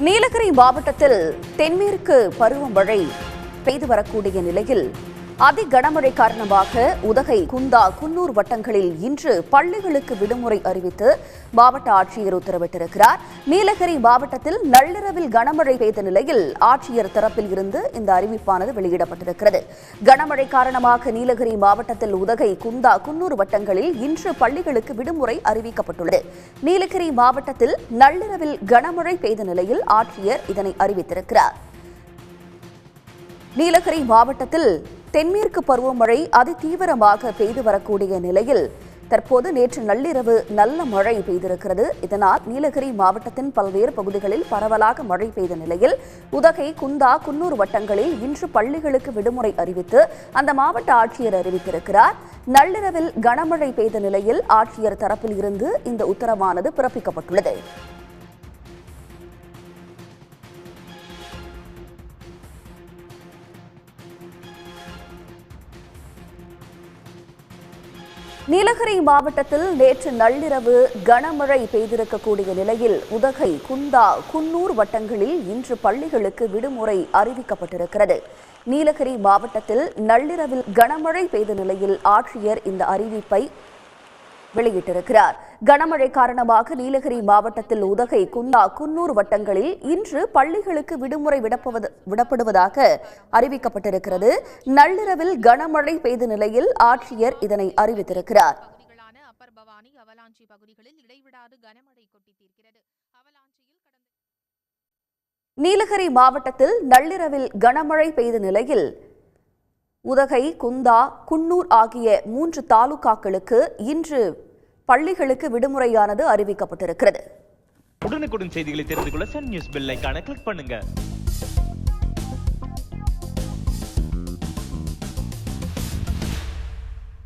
நீலகிரி மாவட்டத்தில் தென்மேற்கு பருவமழை பெய்து வரக்கூடிய நிலையில் அதி கனமழை காரணமாக உதகை, குந்தா, குன்னூர் வட்டங்களில் இன்று பள்ளிகளுக்கு விடுமுறை அறிவித்து மாவட்ட ஆட்சியர் உத்தரவிட்டிருக்கிறார். நீலகிரி மாவட்டத்தில் நள்ளிரவில் கனமழை பெய்த நிலையில் ஆட்சியர் தரப்பில் இருந்து இந்த அறிவிப்பானது வெளியிடப்பட்டிருக்கிறது. கனமழை காரணமாக நீலகிரி மாவட்டத்தில் உதகை, குந்தா, குன்னூர் வட்டங்களில் இன்று பள்ளிகளுக்கு விடுமுறை அறிவிக்கப்பட்டுள்ளது. நீலகிரி மாவட்டத்தில் நள்ளிரவில் கனமழை பெய்த நிலையில் ஆட்சியர் இதனை அறிவித்திருக்கிறார். நீலகிரி மாவட்டத்தில் தென்மேற்கு பருவமழை அதிதீவிரமாக பெய்து வரக்கூடிய நிலையில் தற்போது நேற்று நள்ளிரவு நல்ல மழை பெய்திருக்கிறது. இதனால் நீலகிரி மாவட்டத்தின் பல்வேறு பகுதிகளில் பரவலாக மழை பெய்த நிலையில் உதகை, குந்தா, குன்னூர் வட்டங்களில் இன்று பள்ளிகளுக்கு விடுமுறை அறிவித்து அந்த மாவட்ட ஆட்சியர் அறிவித்திருக்கிறார். நள்ளிரவில் கனமழை பெய்த நிலையில் ஆட்சியர் தரப்பில் இருந்து இந்த உத்தரவானது பிறப்பிக்கப்பட்டுள்ளது. நீலகிரி மாவட்டத்தில் நேற்று நள்ளிரவு கனமழை பெய்திருக்கக்கூடிய நிலையில் உதகை, குந்தா, குன்னூர் வட்டங்களில் இன்று பள்ளிகளுக்கு விடுமுறை அறிவிக்கப்பட்டிருக்கிறது. நீலகிரி மாவட்டத்தில் நள்ளிரவில் கனமழை பெய்த நிலையில் ஆட்சியர் இந்த அறிவிப்பை வெளியிட்டிருக்கிறார். கனமழை காரணமாக நீலகிரி மாவட்டத்தில் உதகை, குந்தா, குன்னூர் வட்டங்களில் இன்று பள்ளிகளுக்கு விடுமுறை விடப்படுவதாக அறிவிக்கப்பட்டிருக்கிறது. நள்ளிரவில் கனமழை பெய்த நிலையில் ஆட்சியர் இதனை அறிவித்திருக்கிறார். நீலகிரி மாவட்டத்தில் நள்ளிரவில் கனமழை பெய்த நிலையில் உதகை, குந்தா, குன்னூர் ஆகிய 3 தாலுகாக்களுக்கு இன்று பள்ளிகளுக்கு விடுமுறையானது அறிவிக்கப்பட்டிருக்கிறது. உடனுக்குடன் செய்திகளை தெரிந்து கொள்ள சன் நியூஸ் பெல் ஐகானை கிளிக் பண்ணுங்க.